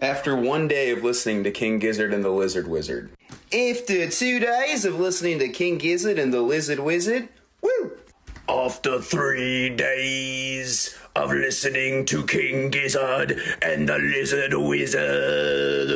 After 1 day of listening to King Gizzard and the Lizard Wizard. After 2 days of listening to King Gizzard and the Lizard Wizard. Woo! After 3 days of listening to King Gizzard and the Lizard Wizard.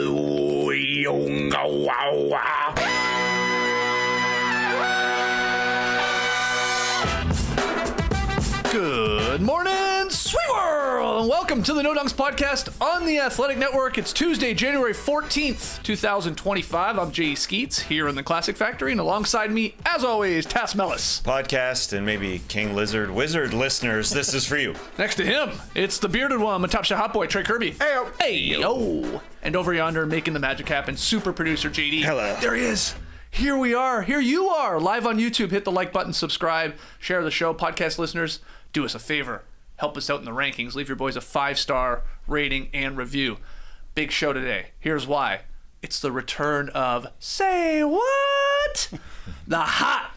Good morning, sweet world, and welcome to the No Dunks podcast on the Athletic Network. It's Tuesday, January 14th, 2025. I'm Jay Skeets here in the Classic Factory, and alongside me, as always, Tass Mellis. Podcast and maybe King Lizard Wizard listeners, this is for you. Next to him, it's the bearded one, my top shot hot boy, Trey Kirby. Heyo. Heyo. And over yonder, making the magic happen, super producer JD. Hello. There he is. Here we are. Here you are. Live on YouTube. Hit the like button, subscribe, share the show. Podcast listeners, do us a favor. Help us out in the rankings. Leave your boys a 5-star rating and review. Big show today. Here's why. It's the return of Say What? The hot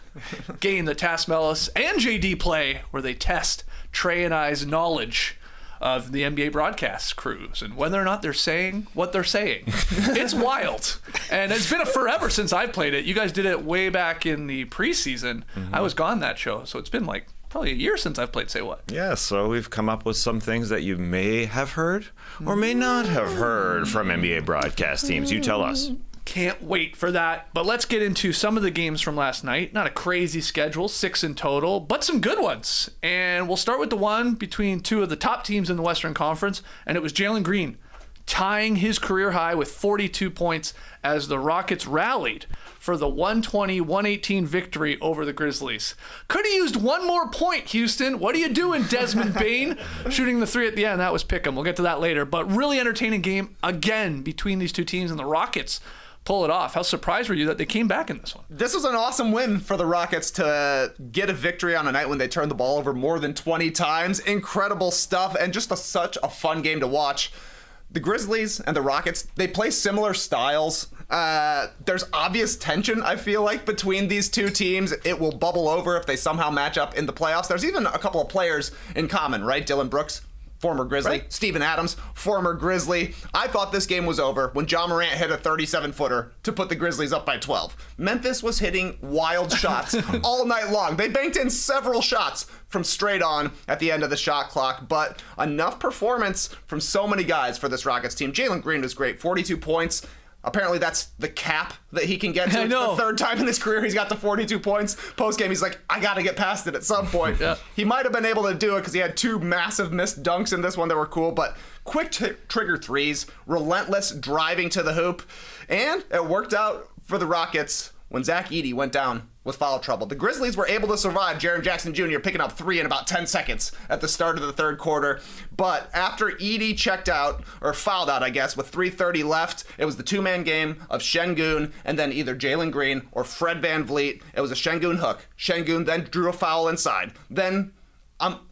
game that Tass Mellis and JD play, where they test Trey and I's knowledge of the NBA broadcast crews and whether or not they're saying what they're saying. It's wild. And it's been forever since I've played it. You guys did it way back in the preseason. I was gone that show, so it's been like probably a year since I've played Say What. Yeah, so we've come up with some things that you may have heard or may not have heard from NBA broadcast teams. You tell us. Can't wait for that. But let's get into some of the games from last night. Not a crazy schedule, 6 in total, but some good ones. And we'll start with the one between two of the top teams in the Western Conference, and it was Jalen Green tying his career high with 42 points as the Rockets rallied for the 120-118 victory over the Grizzlies. Could have used one more point, Houston. What are you doing, Desmond Bane? Shooting the three at the end. That was pick'em. We'll get to that later. But really entertaining game again between these two teams, and the Rockets pull it off. How surprised were you that they came back in this one? This was an awesome win for the Rockets to get a victory on a night when they turned the ball over more than 20 times. Incredible stuff, and just such a fun game to watch. The Grizzlies and the Rockets, they play similar styles. There's obvious tension, I feel like, between these two teams. It will bubble over if they somehow match up in the playoffs. There's even a couple of players in common, right? Dillon Brooks, former Grizzly. Right. Steven Adams, former Grizzly. I thought this game was over when Ja Morant hit a 37-footer to put the Grizzlies up by 12. Memphis was hitting wild shots all night long. They banked in several shots from straight on at the end of the shot clock, but enough performance from so many guys for this Rockets team. Jalen Green was great, 42 points. Apparently that's the cap that he can get to. It's the third time in his career he's got to 42 points. Post-game, he's like, I got to get past it at some point. Yeah. He might have been able to do it because he had 2 massive missed dunks in this one that were cool, but quick trigger threes, relentless driving to the hoop, and it worked out for the Rockets when Zach Edey went down with foul trouble. The Grizzlies were able to survive Jaren Jackson Jr. picking up 3 in about 10 seconds at the start of the third quarter. But after Edey checked out, or fouled out, I guess, with 3:30 left, it was the 2-man game of Şengün and then either Jalen Green or Fred VanVleet. It was a Şengün hook. Şengün then drew a foul inside. Then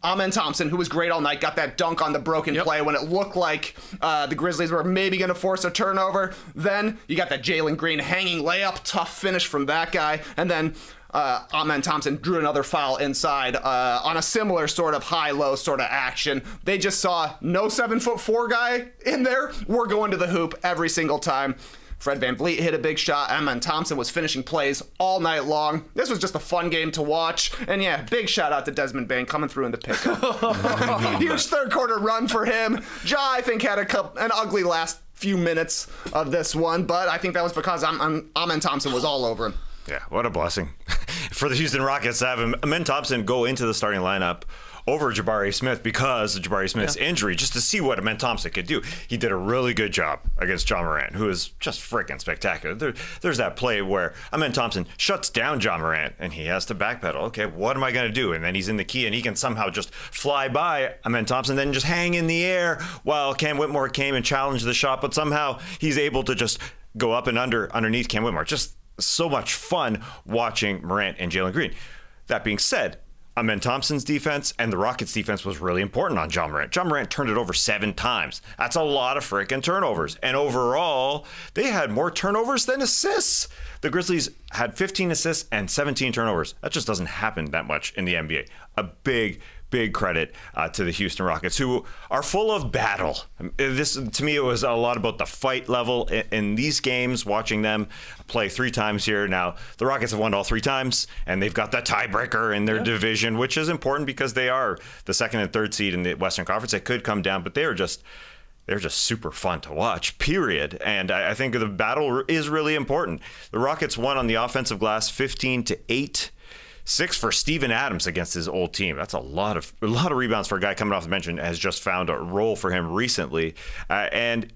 Amen Thompson, who was great all night, got that dunk on the broken play when it looked like the Grizzlies were maybe going to force a turnover. Then you got that Jalen Green hanging layup, tough finish from that guy. And then Amen Thompson drew another foul inside on a similar sort of high-low sort of action. They just saw no 7'4" guy in there. We're going to the hoop every single time. Fred VanVleet hit a big shot. Amen Thompson was finishing plays all night long. This was just a fun game to watch. And yeah, big shout out to Desmond Bane coming through in the pick. Huge third quarter run for him. Ja, I think, had an ugly last few minutes of this one, but I think that was because Amen Thompson was all over him. Yeah, what a blessing for the Houston Rockets to have Amen Thompson go into the starting lineup over Jabari Smith because of Jabari Smith's injury, just to see what Amen Thompson could do. He did a really good job against Ja Morant, who is just freaking spectacular. There's that play where Amen Thompson shuts down Ja Morant, and he has to backpedal. Okay, what am I going to do? And then he's in the key, and he can somehow just fly by Amen Thompson, then just hang in the air while Cam Whitmore came and challenged the shot, but somehow he's able to just go up and underneath Cam Whitmore. Just so much fun watching Morant and Jalen Green. That being said, Amen Thompson's defense and the Rockets' defense was really important on Ja Morant. Ja Morant turned it over 7 times. That's a lot of freaking turnovers. And overall, they had more turnovers than assists. The Grizzlies had 15 assists and 17 turnovers. That just doesn't happen that much in the NBA. A big, big credit to the Houston Rockets, who are full of battle. This, to me, it was a lot about the fight level in these games, watching them play 3 times here. Now, the Rockets have won all 3 times, and they've got that tiebreaker in their division, which is important because they are the 2nd and 3rd seed in the Western Conference. They could come down, but they're just super fun to watch, period. And I think the battle is really important. The Rockets won on the offensive glass 15-8. 6 for Steven Adams against his old team. That's a lot of rebounds for a guy coming off the bench and has just found a role for him recently. And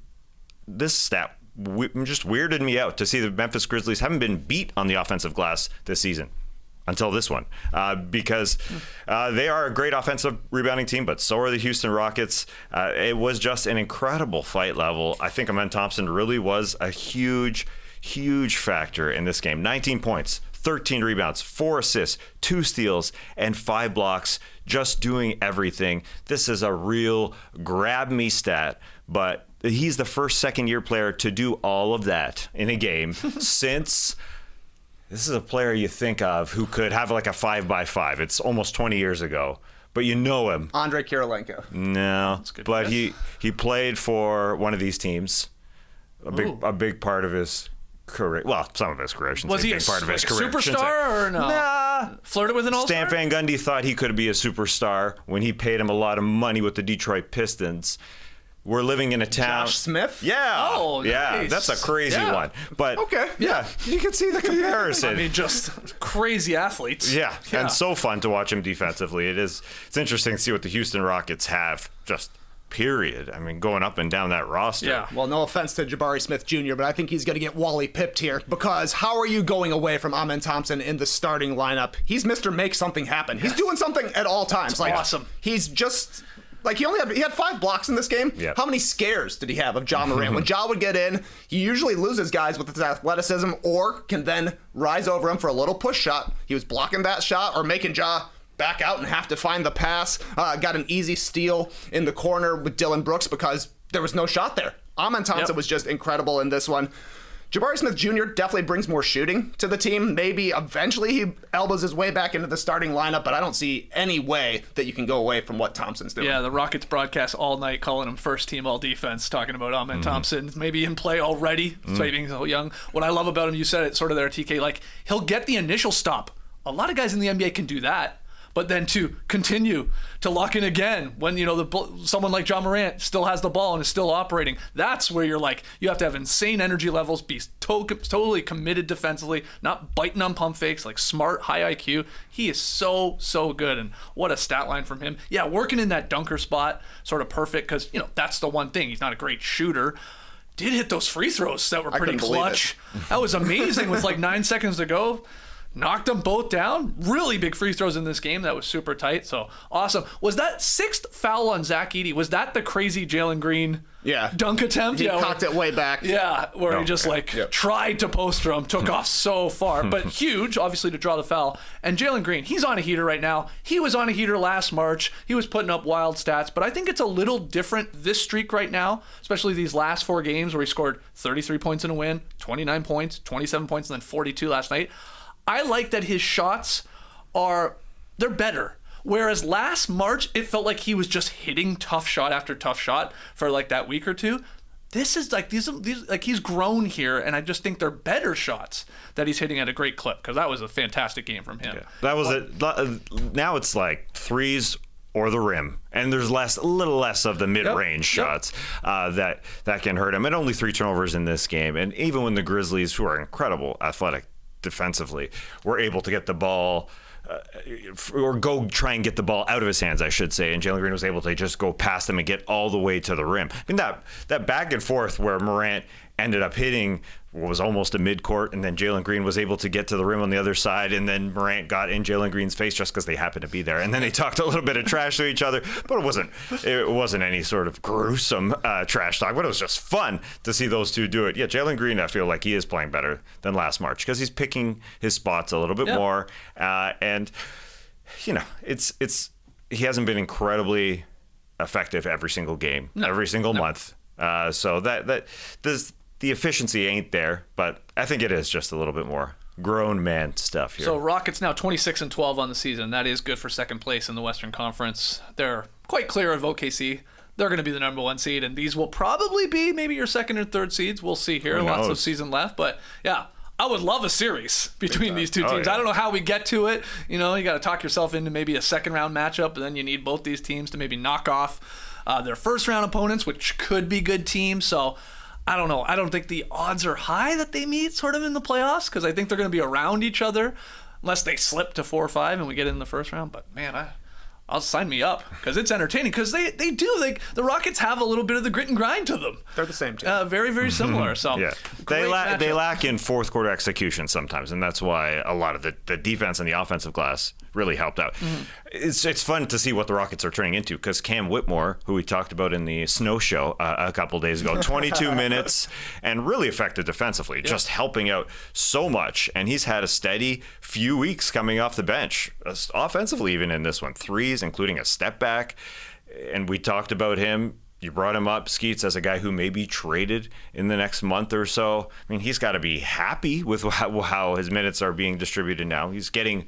this stat just weirded me out to see the Memphis Grizzlies haven't been beat on the offensive glass this season until this one, because they are a great offensive rebounding team, but so are the Houston Rockets. It was just an incredible fight level. I think Amen Thompson really was a huge factor in this game. 19 points. 13 rebounds, 4 assists, 2 steals, and 5 blocks, just doing everything. This is a real grab-me stat, but he's the first second-year player to do all of that in a game since... This is a player you think of who could have like a 5x5. It's almost 20 years ago, but you know him. Andrei Kirilenko. No, but he played for one of these teams. A big part of his career. Well, some of his career. Was he a part of his career. Superstar or no? Nah. Flirted with an all-star? Stan Van Gundy thought he could be a superstar when he paid him a lot of money with the Detroit Pistons. We're living in a town. Josh Smith? Yeah. Oh, yeah. nice. That's a crazy one. But okay. Yeah. You can see the comparison. I mean, just crazy athletes. Yeah. And so fun to watch him defensively. It's interesting to see what the Houston Rockets have. Just period. I mean, going up and down that roster. Yeah. Well, no offense to Jabari Smith Jr., but I think he's going to get Wally pipped here, because how are you going away from Amen Thompson in the starting lineup? He's Mr. Make Something Happen. He's doing something at all times. It's awesome. He's just... Like, he had 5 blocks in this game. Yep. How many scares did he have of Ja Morant? When Ja would get in, he usually loses guys with his athleticism or can then rise over him for a little push shot. He was blocking that shot or making Ja back out and have to find the pass. Got an easy steal in the corner with Dylan Brooks because there was no shot there. Amen Thompson was just incredible in this one. Jabari Smith Jr. definitely brings more shooting to the team. Maybe eventually he elbows his way back into the starting lineup, but I don't see any way that you can go away from what Thompson's doing. Yeah, the Rockets broadcast all night calling him first team all defense, talking about Amen Thompson, maybe in play already, despite being so young. What I love about him, you said it sort of there, TK, like he'll get the initial stop. A lot of guys in the NBA can do that. But then to continue to lock in again when, you know, someone like Ja Morant still has the ball and is still operating, that's where you're like, you have to have insane energy levels, be totally committed defensively, not biting on pump fakes, like smart, high IQ. He is so good, and what a stat line from him. Yeah, working in that dunker spot, sort of perfect, because, you know, that's the one thing. He's not a great shooter. Did hit those free throws that were pretty clutch. That was amazing with like 9 seconds to go. Knocked them both down. Really big free throws in this game. That was super tight. So awesome. Was that 6th foul on Zach Edey? Was that the crazy Jalen Green dunk attempt? He cocked it way back. Yeah, where he just tried to poster him, took off so far. But huge, obviously, to draw the foul. And Jalen Green, he's on a heater right now. He was on a heater last March. He was putting up wild stats. But I think it's a little different this streak right now, especially these last 4 games where he scored 33 points in a win, 29 points, 27 points, and then 42 last night. I like that his shots they're better. Whereas last March, it felt like he was just hitting tough shot after tough shot for like that week or two. This is like these like he's grown here, and I just think they're better shots that he's hitting at a great clip, because that was a fantastic game from him. Yeah. That was it. Now it's like threes or the rim, and there's a little less of the mid-range shots that can hurt him. And only 3 turnovers in this game. And even when the Grizzlies, who are incredible athletic defensively, were able to get the ball or go try and get the ball out of his hands, I should say, and Jalen Green was able to just go past them and get all the way to the rim. I mean, that back and forth where Morant ended up hitting what was almost a midcourt, and then Jalen Green was able to get to the rim on the other side, and then Morant got in Jalen Green's face just because they happened to be there, and then they talked a little bit of trash to each other, but it wasn't any sort of gruesome trash talk, but it was just fun to see those two do it. Yeah, Jalen Green, I feel like he is playing better than last March because he's picking his spots a little bit more, and you know, he hasn't been incredibly effective every single game, every single month, so that the efficiency ain't there, but I think it is just a little bit more grown man stuff here. So Rockets now 26-12 on the season. That is good for second place in the Western Conference. They're quite clear of OKC. They're going to be the number 1 seed, and these will probably be maybe your second or third seeds. We'll see here. Lots of season left, but yeah, I would love a series between these two teams. I don't know how we get to it. You know, you got to talk yourself into maybe a second round matchup, and then you need both these teams to maybe knock off their first round opponents, which could be good teams. So I don't know. I don't think the odds are high that they meet sort of in the playoffs, because I think they're going to be around each other unless they slip to 4 or 5 and we get in the first round. But man, I'll sign me up, because it's entertaining, because they do. The Rockets have a little bit of the grit and grind to them. They're the same team. Very, very similar. So yeah, they lack in fourth quarter execution sometimes, and that's why a lot of the defense and the offensive glass really helped out. It's fun to see what the Rockets are turning into, because Cam Whitmore, who we talked about in the Snow Show a couple days ago, 22 minutes and really effective defensively, just helping out so much. And he's had a steady few weeks coming off the bench, offensively even in this one, threes, including a step back. And we talked about him. You brought him up, Skeets, as a guy who may be traded in the next month or so. I mean, he's got to be happy with how his minutes are being distributed now. He's getting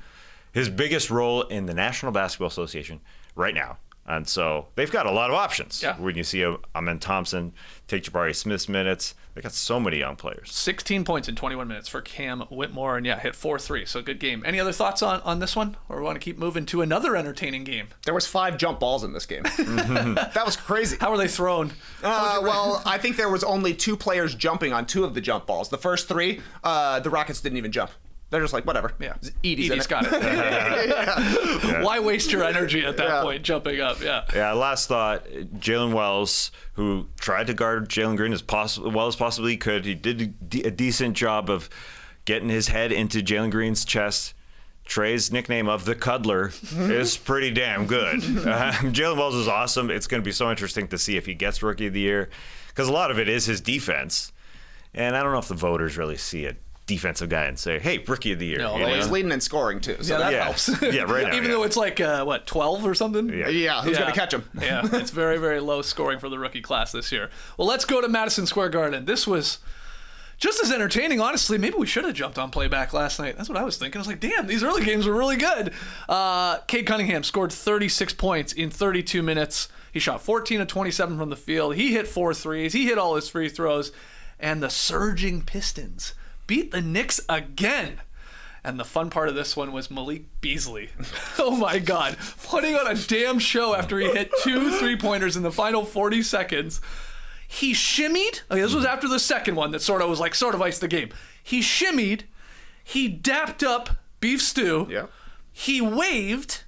his biggest role in the National Basketball Association right now. And so they've got a lot of options. Yeah. When you see Amen Thompson take Jabari Smith's minutes, they got so many young players. 16 points in 21 minutes for Cam Whitmore, and hit 4-3. So good game. Any other thoughts on this one? Or we want to keep moving to another entertaining game? There was 5 jump balls in this game. That was crazy. How were they thrown? Well, I think there was only 2 players jumping on 2 of the jump balls. The first 3, the Rockets didn't even jump. They're just like, whatever. Yeah. Edie's got it. Why waste your energy at that point jumping up? Yeah. Last thought, Jalen Wells, who tried to guard Jalen Green as well as possibly he could. He did a decent job of getting his head into Jalen Green's chest. Trey's nickname of the Cuddler is pretty damn good. Jalen Wells is awesome. It's going to be so interesting to see if he gets Rookie of the Year, because a lot of it is his defense. And I don't know if the voters really see it. Defensive guy and say, hey, Rookie of the Year. No, he's leading in scoring too. So that helps. Yeah, right now. Even though it's like, 12 or something? Yeah, who's going to catch him? Yeah, it's very, very low scoring for the rookie class this year. Well, let's go to Madison Square Garden. This was just as entertaining, honestly. Maybe we should have jumped on playback last night. That's what I was thinking. I was like, damn, these early games were really good. Cade Cunningham scored 36 points in 32 minutes. He shot 14 of 27 from the field. He hit 4 threes. He hit all his free throws. And the surging Pistons beat the Knicks again. And the fun part of this one was Malik Beasley. Oh my God. Putting on a damn show after he hit 2 3-pointers in the final 40 seconds. He shimmied. Okay, this was after the second one that sort of iced the game. He shimmied. He dapped up Beef Stew. Yeah. He waved.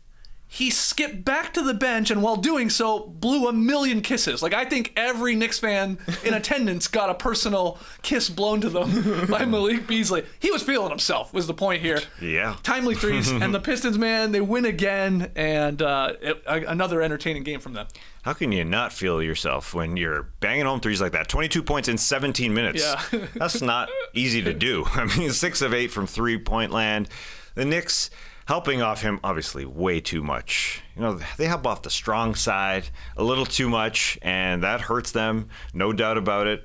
He skipped back to the bench, and while doing so, blew a million kisses. Like, I think every Knicks fan in attendance got a personal kiss blown to them by Malik Beasley. He was feeling himself, was the point here. Yeah. Timely threes, and the Pistons, man, they win again, and another entertaining game from them. How can you not feel yourself when you're banging home threes like that? 22 points in 17 minutes. Yeah. That's not easy to do. I mean, 6 of 8 from three-point land. The Knicks helping off him, obviously, way too much. You know, they help off the strong side a little too much, and that hurts them, no doubt about it.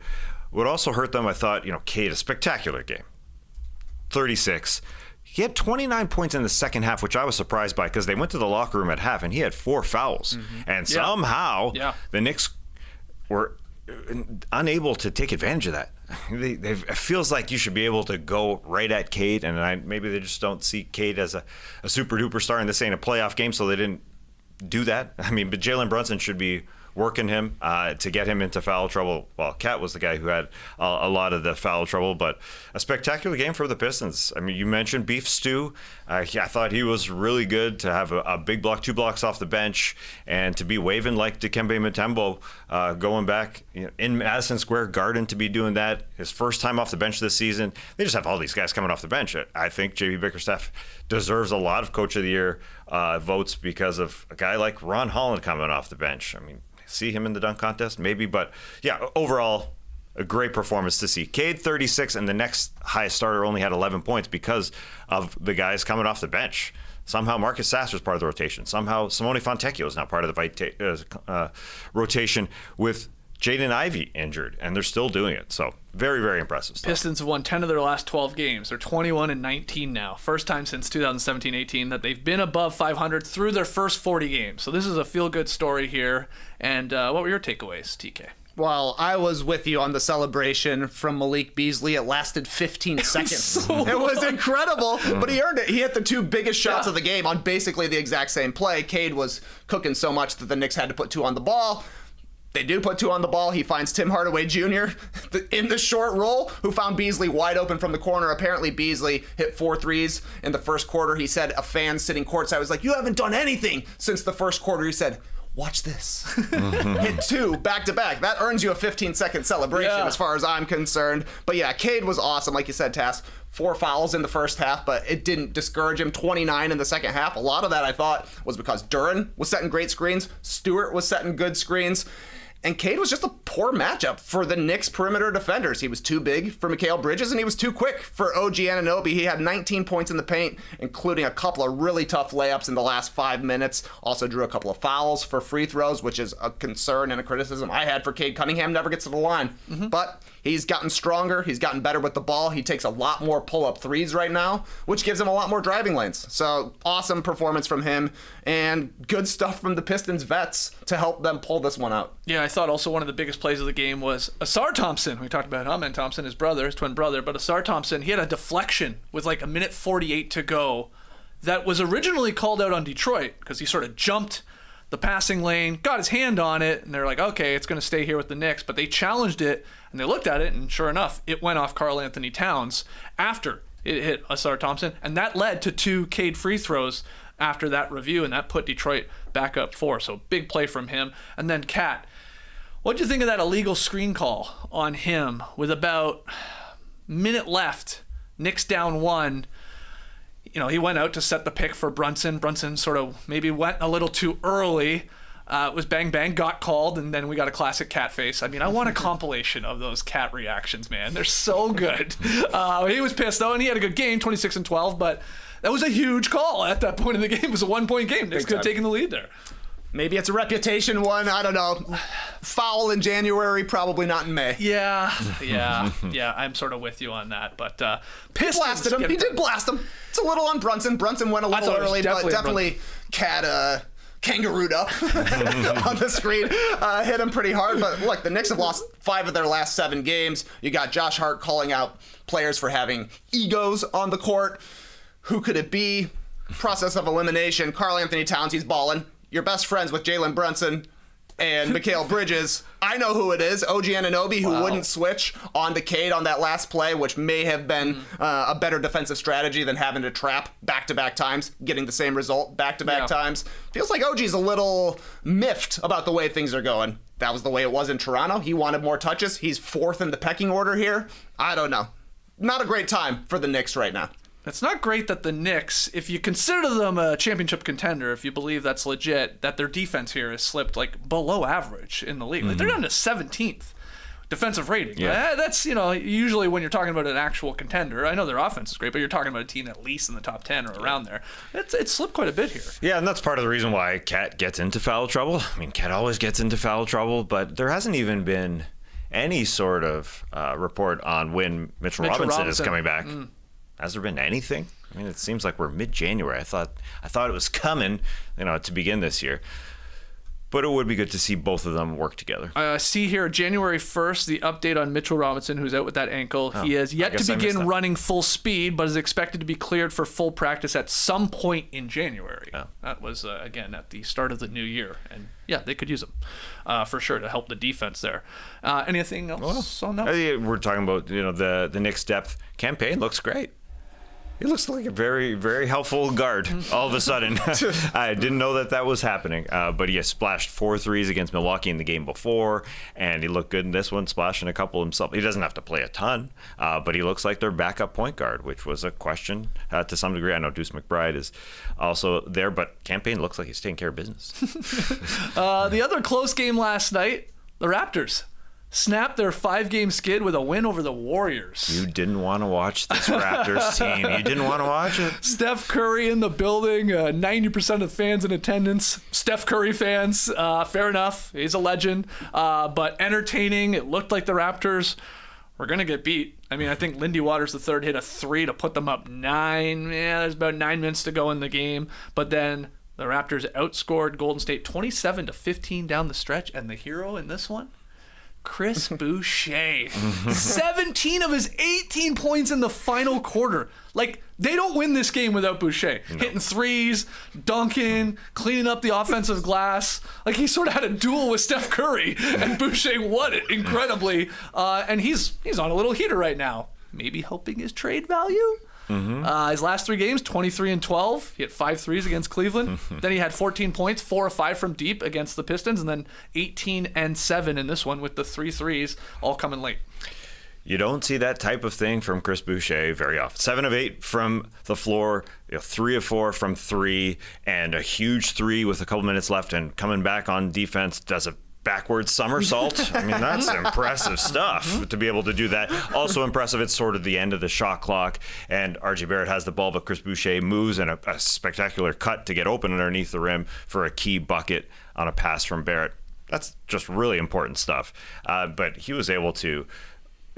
What also hurt them, I thought, Cade, a spectacular game. 36. He had 29 points in the second half, which I was surprised by, because they went to the locker room at half, and he had 4 fouls. And somehow the Knicks were unable to take advantage of that. It feels like you should be able to go right at Cade, and maybe they just don't see Cade as a super duper star, and this ain't a playoff game, so they didn't do that. I mean, but Jalen Brunson should be working him to get him into foul trouble. Well, Cat was the guy who had a lot of the foul trouble, but a spectacular game for the Pistons. I mean, you mentioned Beef Stew. I thought he was really good to have a big block, 2 blocks off the bench, and to be waving like Dikembe Mutombo going back in Madison Square Garden to be doing that. His first time off the bench this season. They just have all these guys coming off the bench. I think J.B. Bickerstaff deserves a lot of Coach of the Year votes because of a guy like Ron Holland coming off the bench. I mean, see him in the dunk contest? Maybe, but yeah, overall, a great performance to see. Cade 36, and the next highest starter only had 11 points because of the guys coming off the bench. Somehow Marcus Sasser's part of the rotation. Somehow Simone Fontecchio is now part of the rotation with Jaden Ivey injured, and they're still doing it. So very, very impressive stuff. Pistons have won 10 of their last 12 games. They're 21-19 now. First time since 2017-18 that they've been above 500 through their first 40 games. So this is a feel-good story here. And what were your takeaways, TK? Well, I was with you on the celebration from Malik Beasley. It lasted 15 seconds. It was incredible, but he earned it. He hit the two biggest shots of the game on basically the exact same play. Cade was cooking so much that the Knicks had to put 2 on the ball. They do put 2 on the ball. He finds Tim Hardaway Jr. in the short roll, who found Beasley wide open from the corner. Apparently, Beasley hit 4 threes in the first quarter. He said a fan sitting courtside was like, "You haven't done anything since the first quarter." He said, "Watch this." Hit 2 back-to-back. That earns you a 15-second celebration as far as I'm concerned. But yeah, Cade was awesome. Like you said, Tass, 4 fouls in the first half, but it didn't discourage him. 29 in the second half. A lot of that, I thought, was because Duren was setting great screens. Stewart was setting good screens. And Cade was just a poor matchup for the Knicks perimeter defenders. He was too big for Mikal Bridges, and he was too quick for OG Anunoby. He had 19 points in the paint, including a couple of really tough layups in the last 5 minutes. Also drew a couple of fouls for free throws, which is a concern and a criticism I had for Cade Cunningham. Never gets to the line. But he's gotten stronger. He's gotten better with the ball. He takes a lot more pull-up threes right now, which gives him a lot more driving lanes. So awesome performance from him, and good stuff from the Pistons vets to help them pull this one out. Yeah, I thought also one of the biggest plays of the game was Asar Thompson. We talked about Amen Thompson, his brother, his twin brother, but Asar Thompson, he had a deflection with like 1:48 to go that was originally called out on Detroit because he sort of jumped the passing lane, got his hand on it, and they're like, okay, it's going to stay here with the Knicks. But they challenged it, and they looked at it, and sure enough, it went off Karl Anthony Towns after it hit Asar Thompson, and that led to 2 Cade free throws after that review, and that put Detroit back up 4. So big play from him. And then Cat, what'd you think of that illegal screen call on him with about a minute left, Knicks down 1? You know, he went out to set the pick for Brunson. Brunson sort of maybe went a little too early. It was bang, bang, got called, and then we got a classic Cat face. I mean, I want a compilation of those Cat reactions, man. They're so good. He was pissed, though, and he had a good game, 26-12, but that was a huge call at that point in the game. It was a 1-point game. Knicks could have taken the lead there. Maybe it's a reputation one. I don't know. Foul in January, probably not in May. Yeah. I'm sort of with you on that. But Pistons blasted him. He did blast him. It's a little on Brunson. Brunson went a little early, but definitely Cat kangarooed up on the screen. Hit him pretty hard. But look, the Knicks have lost 5 of their last 7 games. You got Josh Hart calling out players for having egos on the court. Who could it be? Process of elimination. Karl Anthony Towns, he's balling. You're best friends with Jalen Brunson and Mikal Bridges. I know who it is, OG Anunoby, who wouldn't switch on to Cade on that last play, which may have been a better defensive strategy than having to trap back-to-back times, getting the same result back-to-back times. Feels like OG's a little miffed about the way things are going. That was the way it was in Toronto. He wanted more touches. He's 4th in the pecking order here. I don't know. Not a great time for the Knicks right now. It's not great that the Knicks, if you consider them a championship contender, if you believe that's legit, that their defense here has slipped like below average in the league. Like, they're down to 17th defensive rating. Yeah. That's, usually when you're talking about an actual contender, I know their offense is great, but you're talking about a team at least in the top 10 or around there. It's slipped quite a bit here. Yeah, and that's part of the reason why Cat gets into foul trouble. I mean, Cat always gets into foul trouble, but there hasn't even been any sort of report on when Mitchell Robinson is coming back. Has there been anything? I mean, it seems like we're mid-January. I thought it was coming, to begin this year. But it would be good to see both of them work together. See here, January 1st, the update on Mitchell Robinson, who's out with that ankle. He has yet to begin running full speed, but is expected to be cleared for full practice at some point in January. Oh. That was, again, at the start of the new year. And, yeah, they could use him for sure to help the defense there. Anything else on that? We're talking about, the Knicks' depth campaign looks great. He looks like a very, very helpful guard all of a sudden. I didn't know that was happening. But he has splashed 4 threes against Milwaukee in the game before, and he looked good in this one, splashing a couple himself. He doesn't have to play a ton, but he looks like their backup point guard, which was a question to some degree. I know Deuce McBride is also there, but campaign looks like he's taking care of business. The other close game last night, the Raptors snapped their 5-game skid with a win over the Warriors. You didn't want to watch this Raptors team. You didn't want to watch it. Steph Curry in the building, 90% of fans in attendance. Steph Curry fans, fair enough. He's a legend. But entertaining. It looked like the Raptors were going to get beat. I mean, I think Lindy Waters III hit a 3 to put them up 9. Yeah, there's about 9 minutes to go in the game. But then the Raptors outscored Golden State 27-15 down the stretch. And the hero in this one? Chris Boucher. 17 of his 18 points in the final quarter. Like, they don't win this game without Boucher. No. Hitting threes, dunking, cleaning up the offensive glass. Like, he sort of had a duel with Steph Curry, and Boucher won it incredibly. And he's on a little heater right now. Maybe helping his trade value? His last 3 games, 23-12. He hit 5 threes against Cleveland. Then he had 14 points, 4 of 5 from deep against the Pistons, and then 18-7 in this one with the 3 threes all coming late. You don't see that type of thing from Chris Boucher very often. 7 of 8 from the floor, 3 of 4 from 3, and a huge 3 with a couple minutes left, and coming back on defense does a backwards somersault. I mean, that's impressive stuff to be able to do that. Also impressive, it's sort of the end of the shot clock, and RJ Barrett has the ball, but Chris Boucher moves in a spectacular cut to get open underneath the rim for a key bucket on a pass from Barrett. That's just really important stuff. But he was able to,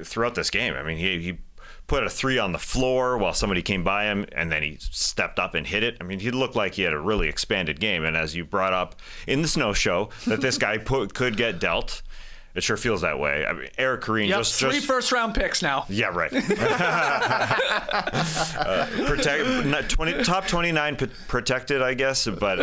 throughout this game, I mean, he put a 3 on the floor while somebody came by him, and then he stepped up and hit it. I mean, he looked like he had a really expanded game. And as you brought up in the snow show, that this guy could get dealt. It sure feels that way. I mean, Eric Green just 3 first-round picks now. Yeah, right. Top 29 protected, I guess. But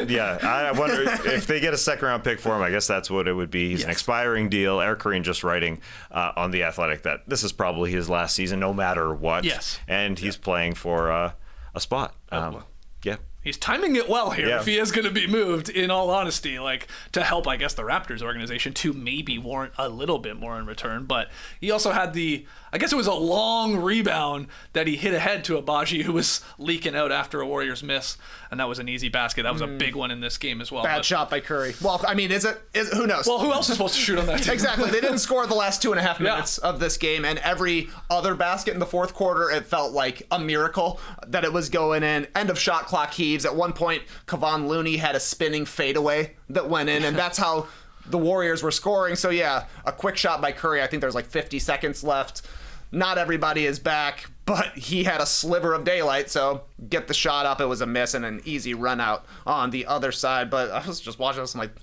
yeah, I wonder if they get a second-round pick for him. I guess that's what it would be. He's an expiring deal. Eric Green just writing on The Athletic that this is probably his last season, no matter what. Yes. And he's playing for a spot. Yeah. He's timing it well here if he is going to be moved, in all honesty, like to help, I guess, the Raptors organization to maybe warrant a little bit more in return. But he also had I guess it was a long rebound that he hit ahead to Abaji, who was leaking out after a Warriors miss. And that was an easy basket. That was a big one in this game as well. Bad shot by Curry. Well, I mean, is it who knows? Well, who else is supposed to shoot on that team? Exactly. They didn't score the last 2.5 minutes of this game, and every other basket in the fourth quarter, it felt like a miracle that it was going in. End of shot clock heaves. At one point, Kevon Looney had a spinning fadeaway that went in, and that's how the Warriors were scoring. So yeah, a quick shot by Curry. I think there's like 50 seconds left. Not everybody is back, but he had a sliver of daylight, so get the shot up. It was a miss and an easy run out on the other side. But I was just watching this, I'm like,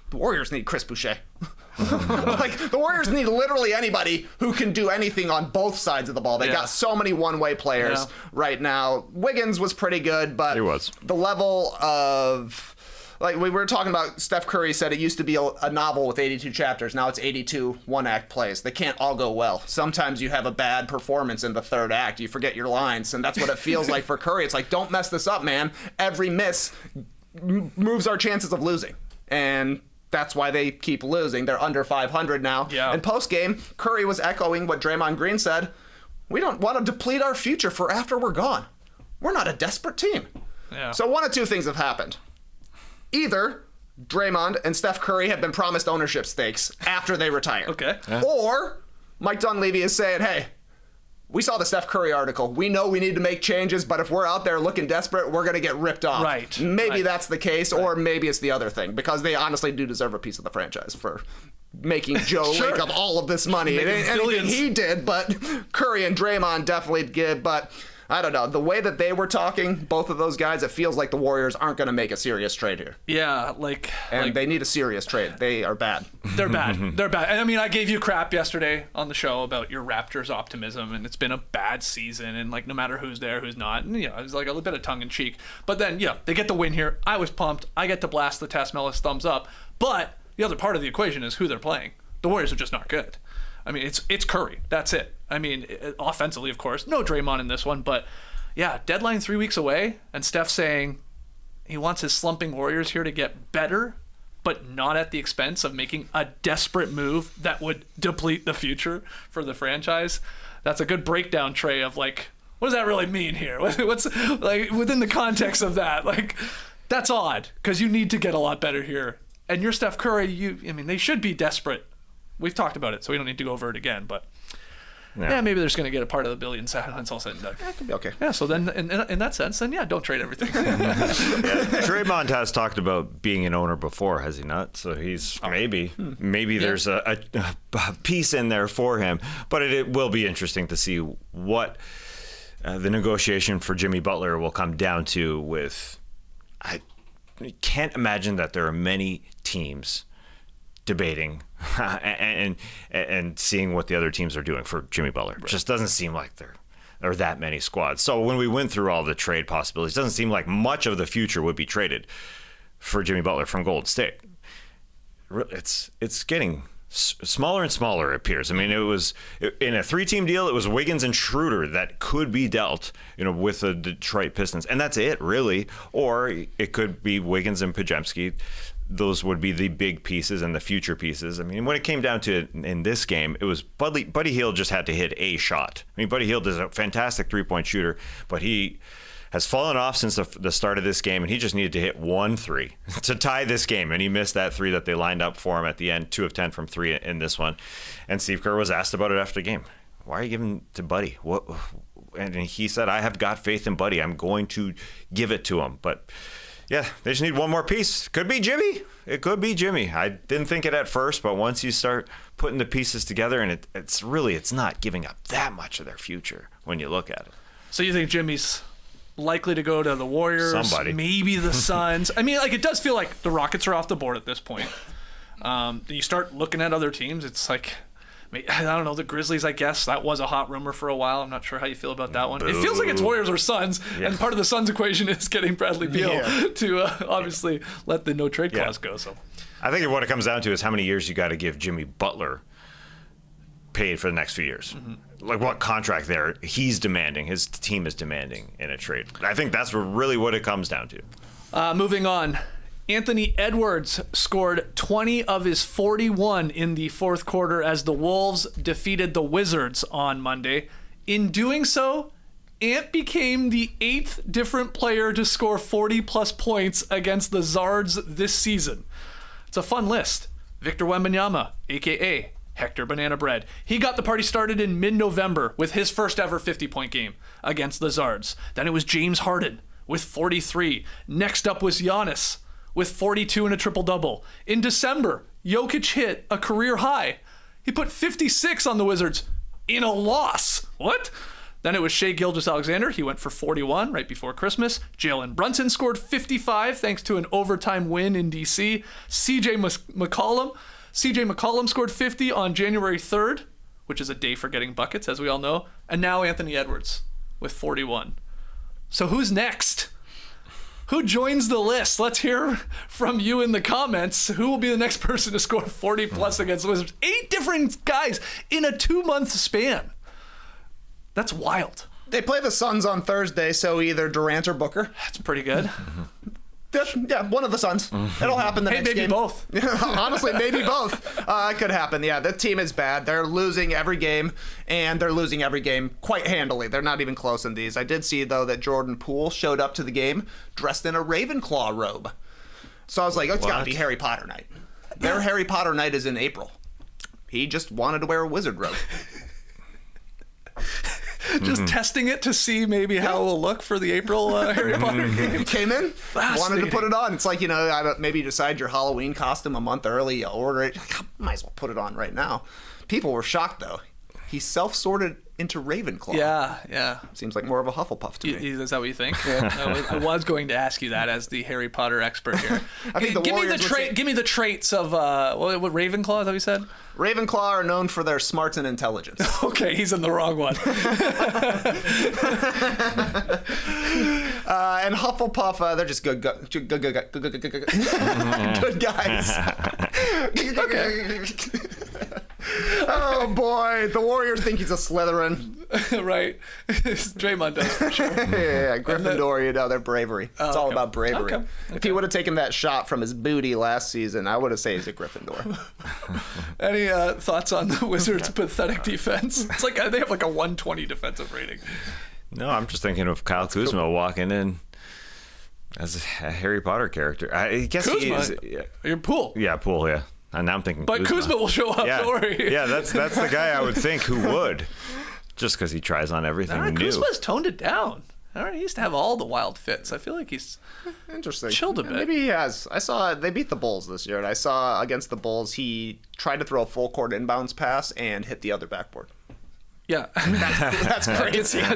the Warriors need Chris Boucher. Like, the Warriors need literally anybody who can do anything on both sides of the ball. They got so many one-way players right now. Wiggins was pretty good, but the level of... Like we were talking about, Steph Curry said it used to be a novel with 82 chapters. Now it's 82 one-act plays. They can't all go well. Sometimes you have a bad performance in the third act. You forget your lines, and that's what it feels like for Curry. It's like, don't mess this up, man. Every miss moves our chances of losing. And that's why they keep losing. They're under 500 now. Yeah. And post-game, Curry was echoing what Draymond Green said. We don't want to deplete our future for after we're gone. We're not a desperate team. Yeah. So one of two things have happened. Either Draymond and Steph Curry have been promised ownership stakes after they retire. Okay. Yeah. Or Mike Dunleavy is saying, hey, we saw the Steph Curry article. We know we need to make changes, but if we're out there looking desperate, we're going to get ripped off. Right. Maybe that's the case, or maybe it's the other thing, because they honestly do deserve a piece of the franchise for making Joe wake up all of this money. It ain't anything he did, but Curry and Draymond definitely did. But I don't know. The way that they were talking, both of those guys, it feels like the Warriors aren't going to make a serious trade here. Yeah, And they need a serious trade. They are bad. They're bad. They're bad. And I mean, I gave you crap yesterday on the show about your Raptors optimism, and it's been a bad season, and like no matter who's there, who's not, and it's like a little bit of tongue in cheek. But then, they get the win here. I was pumped. I get to blast the Tasmelis thumbs up. But the other part of the equation is who they're playing. The Warriors are just not good. I mean, it's Curry. That's it. I mean, offensively, of course, no Draymond in this one, but yeah, deadline 3 weeks away, and Steph saying he wants his slumping Warriors here to get better, but not at the expense of making a desperate move that would deplete the future for the franchise. That's a good breakdown, Trey, of like, what does that really mean here? What's like within the context of that? Like, that's odd because you need to get a lot better here. And you're Steph Curry. They should be desperate we've talked about it, so we don't need to go over it again. But yeah, maybe they're just going to get a part of the billion when it's all said and done. That could be okay. Yeah, so then in that sense, then yeah, don't trade everything. Draymond has talked about being an owner before, has he not? So he's maybe there's a piece in there for him. But it will be interesting to see what the negotiation for Jimmy Butler will come down to with. I can't imagine that there are many teams debating and seeing what the other teams are doing for Jimmy Butler. It just doesn't seem like there are that many squads. So when we went through all the trade possibilities, it doesn't seem like much of the future would be traded for Jimmy Butler from Golden State. It's getting smaller and smaller, it appears. I mean, it was in a 3-team deal, it was Wiggins and Schroeder that could be dealt, with the Detroit Pistons. And that's it, really. Or it could be Wiggins and Podziemski. Those would be the big pieces and the future pieces. I mean, when it came down to it in this game, it was Buddy Hield just had to hit a shot. I mean, Buddy Hield is a fantastic 3-point shooter, but he has fallen off since the start of this game, and he just needed to hit 1 3 to tie this game, and he missed that 3 that they lined up for him at the end, 2 of 10 from 3 in this one. And Steve Kerr was asked about it after the game. Why are you giving to Buddy? What? And he said, I have got faith in Buddy. I'm going to give it to him. But yeah, they just need one more piece. Could be Jimmy. It could be Jimmy. I didn't think it at first, but once you start putting the pieces together, and it's not giving up that much of their future when you look at it. So you think Jimmy's likely to go to the Warriors, maybe the Suns? I mean, it does feel like the Rockets are off the board at this point. You start looking at other teams, it's like, I don't know, the Grizzlies, I guess. That was a hot rumor for a while. I'm not sure how you feel about that one. Boo. It feels like it's Warriors or Suns, and part of the Suns equation is getting Bradley Beal to obviously let the no-trade clause go. So I think what it comes down to is how many years you got to give Jimmy Butler paid for the next few years. Mm-hmm. Like what contract he's demanding, his team is demanding in a trade. I think that's really what it comes down to. Moving on. Anthony Edwards scored 20 of his 41 in the fourth quarter as the Wolves defeated the Wizards on Monday. In doing so, Ant became the 8th different player to score 40-plus points against the Zards this season. It's a fun list. Victor Wembanyama, a.k.a. Hector Banana Bread. He got the party started in mid-November with his first ever 50-point game against the Zards. Then it was James Harden with 43. Next up was Giannis with 42 and a triple-double. In December, Jokic hit a career high. He put 56 on the Wizards in a loss. What? Then it was Shai Gilgeous-Alexander. He went for 41 right before Christmas. Jalen Brunson scored 55 thanks to an overtime win in D.C. CJ McCollum scored 50 on January 3rd, which is a day for getting buckets, as we all know. And now Anthony Edwards with 41. So who's next? Who joins the list? Let's hear from you in the comments. Who will be the next person to score 40-plus against the Wizards? 8 different guys in a 2-month span. That's wild. They play the Suns on Thursday, so either Durant or Booker. That's pretty good. Yeah, one of the Suns. It'll happen the next game. Maybe both. Honestly, maybe both. It could happen. Yeah, the team is bad. They're losing every game, and they're losing every game quite handily. They're not even close in these. I did see, though, that Jordan Poole showed up to the game dressed in a Ravenclaw robe. So I was like, it's got to be Harry Potter night. Their Harry Potter night is in April. He just wanted to wear a wizard robe. Just testing it to see maybe how it will look for the April Harry Potter game. Came in, wanted to put it on. It's like, maybe you decide your Halloween costume a month early, you order it. Might as well put it on right now. People were shocked, though. He self-sorted into Ravenclaw. Yeah. Seems like more of a Hufflepuff to me. Is that what you think? Yeah. I was going to ask you that as the Harry Potter expert here. I think give me the traits of what Ravenclaw, is that what you said? Ravenclaw are known for their smarts and intelligence. Okay, he's in the wrong one. And Hufflepuff, they're just good guys. Oh boy, the Warriors think he's a Slytherin. Right. Draymond does, for sure. Yeah, Gryffindor, their bravery. It's all about bravery. Okay. If he would have taken that shot from his booty last season, I would have said he's a Gryffindor. Any thoughts on the Wizards' pathetic defense? It's like they have like a 120 defensive rating. No, I'm just thinking of Kyle Kuzma walking in as a Harry Potter character. I guess Kuzma? he is. You're Poole. Yeah, Poole, yeah. And now I'm thinking But Kuzma will show up, Yeah, don't worry. yeah, that's the guy I would think who would, just because he tries on everything All right, new. Kuzma's toned it down. All right, he used to have all the wild fits. I feel like he's Interesting. chilled a bit. Maybe he has. I saw they beat the Bulls this year, and I saw against the Bulls he tried to throw a full court inbounds pass and hit the other backboard. Yeah. That's crazy. How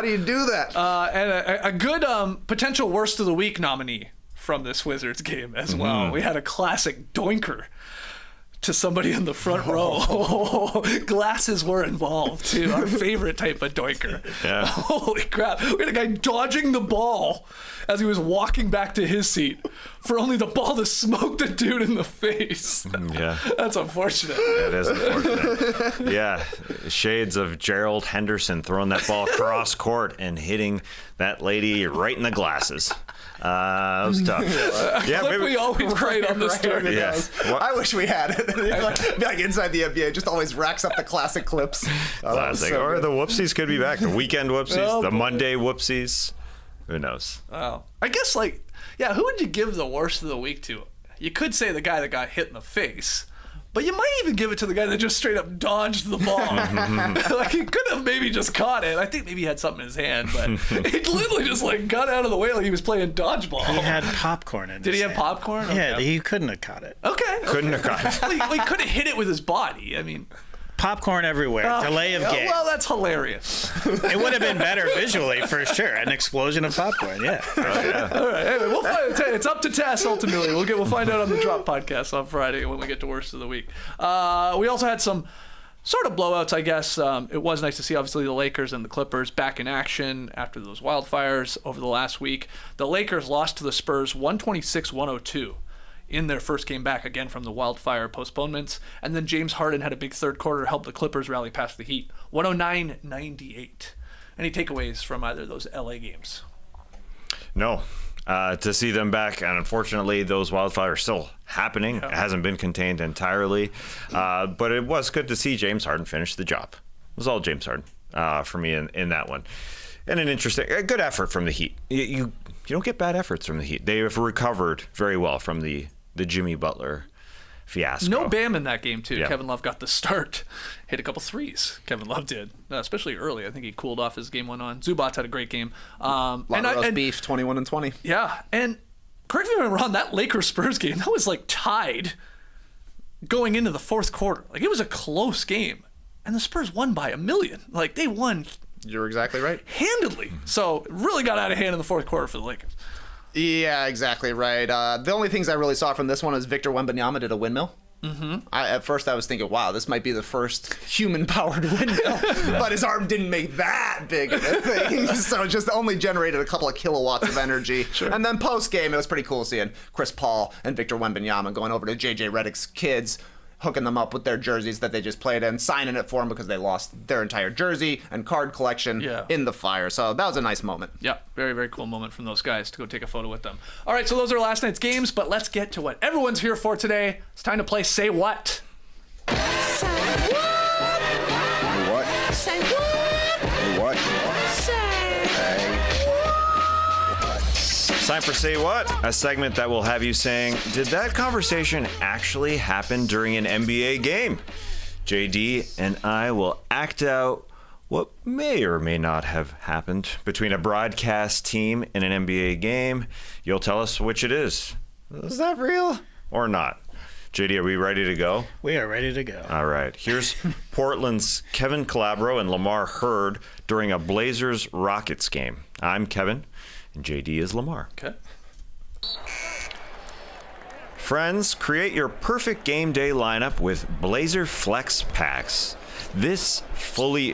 do you do that? And a good potential worst of the week nominee from this Wizards game as well. We had a classic doinker to somebody in the front row. Glasses were involved too. Our favorite type of doinker. Yeah. Holy crap. We had a guy dodging the ball as he was walking back to his seat for only the ball to smoke the dude in the face. Yeah. That's unfortunate. It is unfortunate. Yeah. Shades of Gerald Henderson throwing that ball across court and hitting that lady right in the glasses. That was tough. Yeah, Like we always played on the start. Yeah. I wish we had it. Be like inside the NBA, just always racks up the classic clips. Classic. So or good. the whoopsies could be back. The weekend whoopsies, Oh, the boy. Monday whoopsies. Who knows? Wow. I guess, like, yeah, who would you give the worst of the week to? You could say the guy that got hit in the face, but you might even give it to the guy that just straight up dodged the ball. Like, he could have maybe just caught it. I think maybe he had something in his hand, but he literally just, like, got out of the way like he was playing dodgeball. He had popcorn in Did his he have hand. popcorn? Yeah, Okay. he couldn't have caught it. Okay. Couldn't have caught it. Well, he could have hit it with his body. I mean, Popcorn everywhere. Delay of game. well, that's hilarious. It would have been better visually for sure. An explosion of popcorn. Yeah. All right, anyway, we'll find, it's up to Tess ultimately. We'll find out on the Drop podcast on Friday when we get to worst of the week. We also had some sort of blowouts, I guess. It was nice to see, obviously, the Lakers and the Clippers back in action after those wildfires over the last week. The Lakers lost to the Spurs 126-102 in their first game back, again from the wildfire postponements. And then James Harden had a big third quarter, helped the Clippers rally past the Heat 109-98. Any takeaways from either of those LA games? No. To see them back, and unfortunately, those wildfires still happening. It hasn't been contained entirely. But it was good to see James Harden finish the job. It was all James Harden for me in that one. And a good effort from the Heat. You don't get bad efforts from the Heat. They have recovered very well from the Jimmy Butler fiasco. No Bam in that game, too. Yeah. Kevin Love got the start. Hit a couple threes. Kevin Love did, especially early. I think he cooled off as the game went on. Zubats had a great game. Roast beef, 21-20. Yeah, and correct me if I'm wrong, that Lakers-Spurs game, that was like tied going into the fourth quarter. Like, it was a close game, and the Spurs won by 1,000,000. Like, they won You're exactly right. handedly. So, it really got out of hand in the fourth quarter for the Lakers. Yeah, exactly right. The only things I really saw from this one is Victor Wembanyama did a windmill. Mm-hmm. At first, I was thinking, wow, this might be the first human-powered windmill. But his arm didn't make that big of a thing. So it just only generated a couple of kilowatts of energy. Sure. And then post-game, it was pretty cool seeing Chris Paul and Victor Wembanyama going over to J.J. Redick's kids, hooking them up with their jerseys that they just played in, signing it for them because they lost their entire jersey and card collection in the fire. So that was a nice moment. Yeah, very, very cool moment from those guys to go take a photo with them. All right, so those are last night's games, but let's get to what everyone's here for today. It's time to play Say What. What? Say what? What? Say It's time for Say What, a segment that will have you saying, did that conversation actually happen during an NBA game? JD and I will act out what may or may not have happened between a broadcast team and an NBA game. You'll tell us which it is. Is that real or not? JD, are we ready to go? We are ready to go. All right. Here's Portland's Kevin Calabro and Lamar Hurd during a Blazers-Rockets game. I'm Kevin, and JD is Lamar. Okay. Friends, create your perfect game day lineup with Blazer Flex Packs. This fully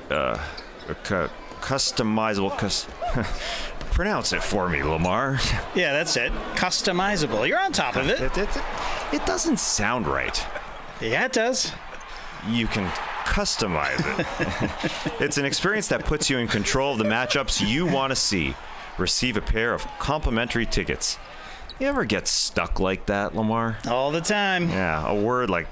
customizable... Pronounce it for me, Lamar. Yeah, that's it. Customizable. You're on top of it. It doesn't sound right. Yeah, it does. You can customize it. It's an experience that puts you in control of the matchups you want to see. Receive a pair of complimentary tickets. You ever get stuck like that, Lamar? All the time. Yeah, a word like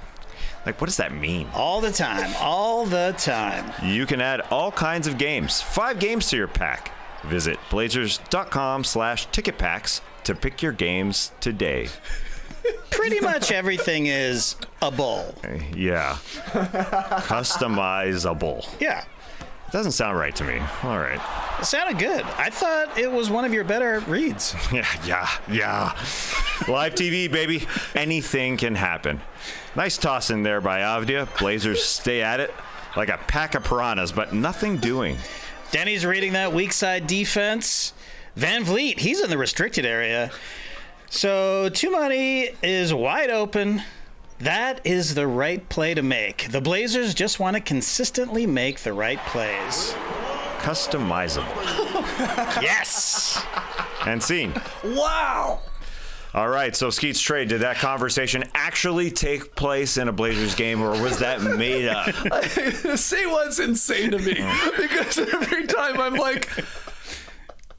what does that mean? All the time. All the time. You can add all kinds of games, 5 games to your pack. Visit blazers.com/ticketpacks to pick your games today. Pretty much everything is a bowl. Yeah. Customizable. Yeah. Doesn't sound right to me. All right. It sounded good. I thought it was one of your better reads. Yeah. Live TV, baby. Anything can happen. Nice toss in there by Avdia. Blazers stay at it like a pack of piranhas, but nothing doing. Denny's reading that weak side defense. Van Vliet, he's in the restricted area. So Tumani is wide open. That is the right play to make. The Blazers just want to consistently make the right plays. Customizable. Yes! And scene. Wow. All right, so Skeet's trade, did that conversation actually take place in a Blazers game, or was that made up? Say what's insane to me, because every time I'm like,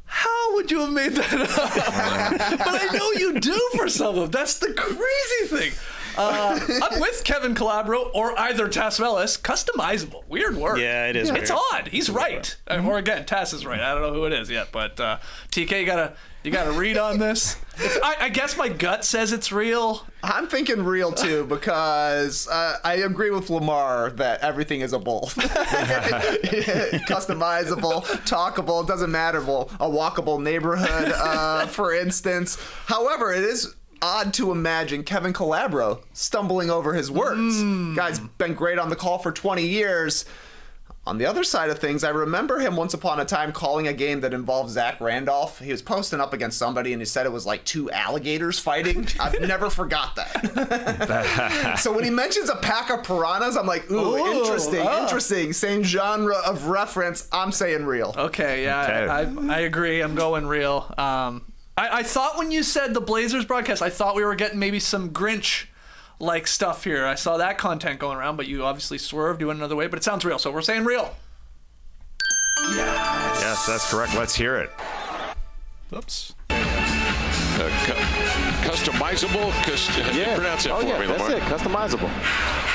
how would you have made that up? But I know you do for some of them. That's the crazy thing. I'm with Kevin Calabro or either Tass Mellis. Customizable. Weird word. Yeah, it is It's weird. odd. He's right. Or again, Tass is right. I don't know who it is yet. But TK, you gotta read on this. I guess my gut says it's real. I'm thinking real too, because I agree with Lamar that everything is a bowl. Customizable, talkable, doesn't matter. A walkable neighborhood, for instance. However, it is odd to imagine Kevin Calabro stumbling over his words. Guy's been great on the call for 20 years. On the other side of things, I remember him once upon a time calling a game that involved Zach Randolph. He was posting up against somebody, and he said it was like two alligators fighting. I've never forgot that. So when he mentions a pack of piranhas, I'm like, ooh, interesting. Same genre of reference. I'm saying real. Okay, yeah, I agree. I'm going real. I thought when you said the Blazers broadcast, I thought we were getting maybe some Grinch-like stuff here. I saw that content going around, but you obviously swerved, you went another way, but it sounds real, so we're saying real. Yes, that's correct. Let's hear it. Oops. Customizable? Pronounce it for me, that's Lamar. it. Customizable.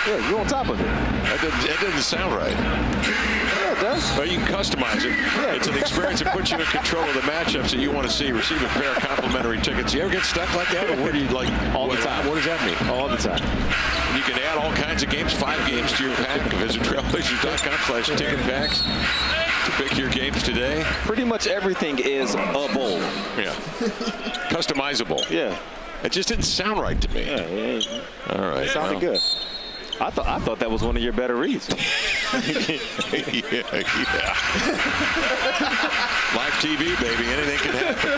Yeah, you're on top of it. That doesn't sound right. Yeah, it does. But you can customize it. It's an experience that puts you in control of the matchups that you want to see. Receive a pair of complimentary tickets. You ever get stuck like that? Or where do you like? All the time. What does that mean? All the time. You can add all kinds of games, 5 games to your pack. Visit trailblazers.com/ticket packs to pick your games today. Pretty much everything is a bowl. Yeah. Customizable. Yeah. It just didn't sound right to me. Yeah. All right. It sounded good. I thought that was one of your better reads. Yeah. Live TV, baby. Anything can happen.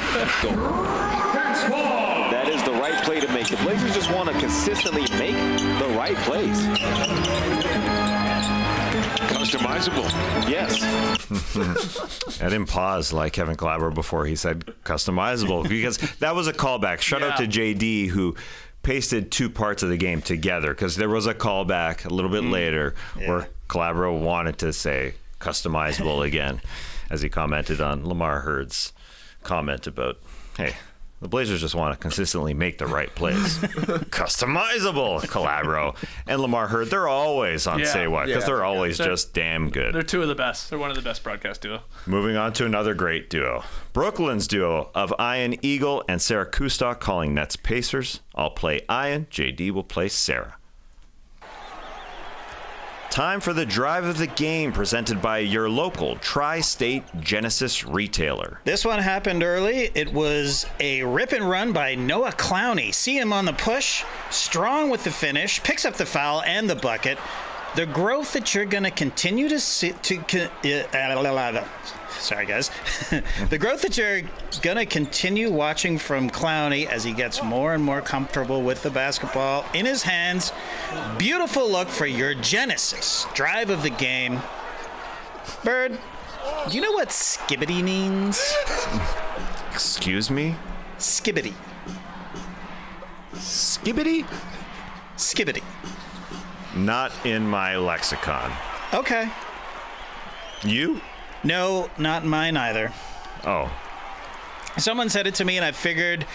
That is the right play to make. The Blazers just want to consistently make the right plays. Customizable. Yes. I didn't pause like Kevin Calabro before he said customizable, because that was a callback. Shout out to JD, who pasted 2 parts of the game together, because there was a callback a little bit later where Calabro wanted to say customizable again, as he commented on Lamar Hurd's comment about, hey, the Blazers just want to consistently make the right plays. Customizable, Calabro. And Lamar Hurd, they're always on Say What, because they're always just damn good. They're 2 of the best. They're one of the best broadcast duo. Moving on to another great duo. Brooklyn's duo of Ian Eagle and Sarah Kustok calling Nets Pacers. I'll play Ian. JD will play Sarah. Time for the drive of the game, presented by your local Tri-State Genesis retailer. This one happened early. It was a rip and run by Noah Clowney. See him on the push, strong with the finish, picks up the foul and the bucket. The growth that you're going to continue to see, sorry guys, the growth that you're going to continue watching from Clowney as he gets more and more comfortable with the basketball in his hands. Beautiful look for your Genesis drive of the game. Bird, do you know what skibbity means? Excuse me? Skibbity. Skibbity? Skibbity. Not in my lexicon. Okay. You? No, not mine either. Oh. Someone said it to me, and I figured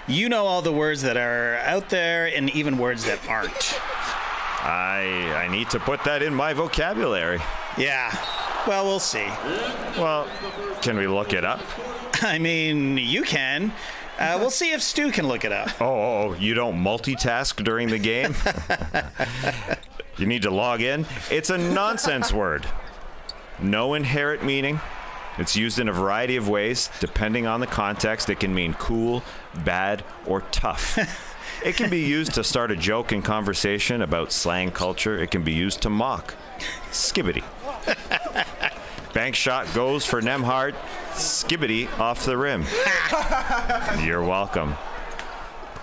you know all the words that are out there and even words that aren't. I need to put that in my vocabulary. Yeah. Well, we'll see. Well, can we look it up? I mean, you can. We'll see if Stu can look it up. Oh, you don't multitask during the game? You need to log in? It's a nonsense word. No inherent meaning. It's used in a variety of ways. Depending on the context, it can mean cool, bad, or tough. It can be used to start a joke in conversation about slang culture. It can be used to mock. Skibbity. Bank shot goes for Nemhard. Skibbity off the rim. You're welcome.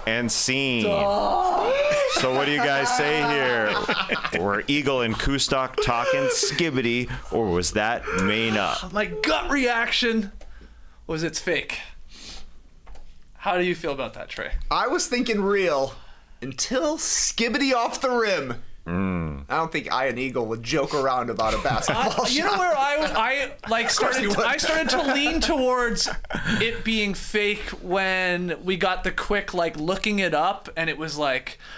And scene. So what do you guys say here? Were Eagle and Kustok talking skibbity, or was that made up? My gut reaction was it's fake. How do you feel about that, Trey? I was thinking real until skibbity off the rim. I don't think I and Eagle would joke around about a basketball shot. You know where I started to lean towards it being fake when we got the quick looking it up, and it was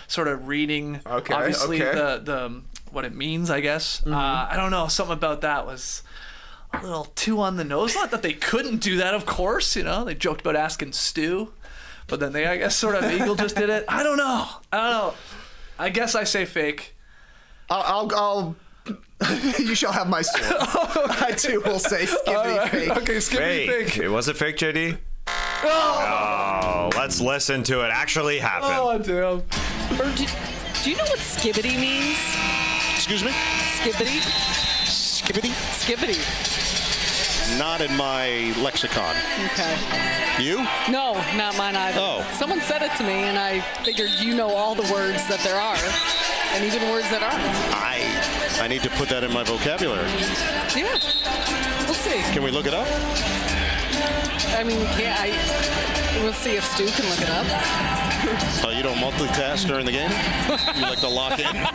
sort of reading the what it means, I guess. I don't know, something about that was a little too on the nose. Not that they couldn't do that, of course, they joked about asking Stu, but then I guess sort of Eagle just did it. I don't know. I guess I say fake. I'll you shall have my sword. I too will say skibbity fake. Okay, skibbity fake. Was it fake, JD? Oh, let's listen to it actually happen. Oh, damn. Do you know what skibbity means? Excuse me? Skibbity? Skibbity? Skibbity. Not in my lexicon. Okay. You? No, not mine either. Oh. Someone said it to me, and I figured you know all the words that there are, and even words that aren't. I need to put that in my vocabulary. Yeah. We'll see. Can we look it up? I mean, we can't. We'll see if Stu can look it up. Oh, you don't multitask during the game? You like to lock in?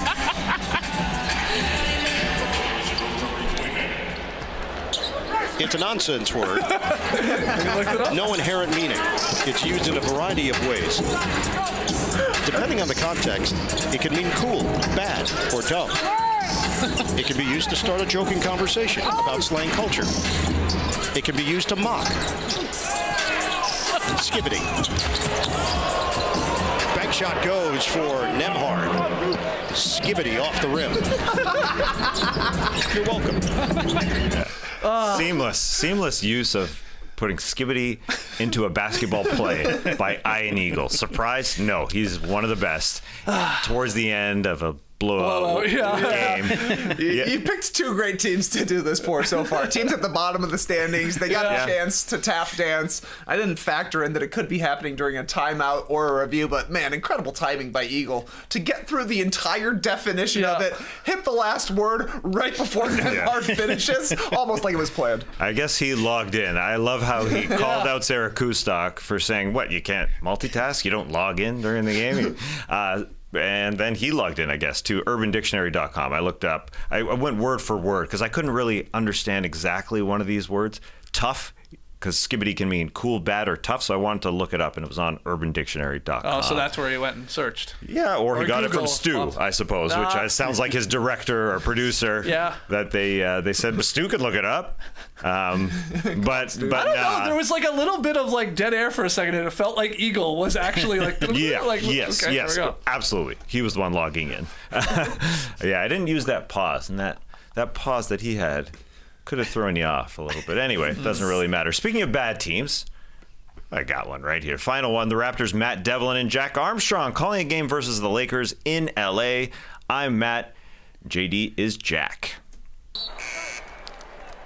It's a nonsense word. No inherent meaning. It's used in a variety of ways. Depending on the context, it can mean cool, bad, or dumb. It can be used to start a joking conversation about slang culture. It can be used to mock. Skibbity. Bank shot goes for Nemhard. Skibbity off the rim. You're welcome. Seamless use of putting skibbity into a basketball play by Ian Eagle. Surprise? No, he's one of the best. Towards the end of a blowout game. You picked two great teams to do this for so far. Teams at the bottom of the standings. They got a chance to tap dance. I didn't factor in that it could be happening during a timeout or a review, but man, incredible timing by Eagle to get through the entire definition of it, hit the last word right before Nemhard finishes, almost like it was planned. I guess he logged in. I love how he called out Sarah Kustok for saying, what, you can't multitask? You don't log in during the game? And then he logged in, I guess, to urbandictionary.com. I looked up. I went word for word because I couldn't really understand exactly one of these words. Tough, because skibbity can mean cool, bad, or tough. So I wanted to look it up, and it was on urbandictionary.com. Oh, so that's where he went and searched. Yeah, or he got Google. it from Stu, I suppose, which sounds like his director or producer. Yeah. That they said, but Stu could look it up. But I don't know. There was a little bit of dead air for a second, and it felt like Eagle was actually yes, okay, yes, absolutely. He was the one logging in. Yeah, I didn't use that pause, and that pause that he had could have thrown you off a little bit. Anyway, it doesn't really matter. Speaking of bad teams, I got one right here. Final one, the Raptors' Matt Devlin and Jack Armstrong calling a game versus the Lakers in L.A. I'm Matt. JD is Jack.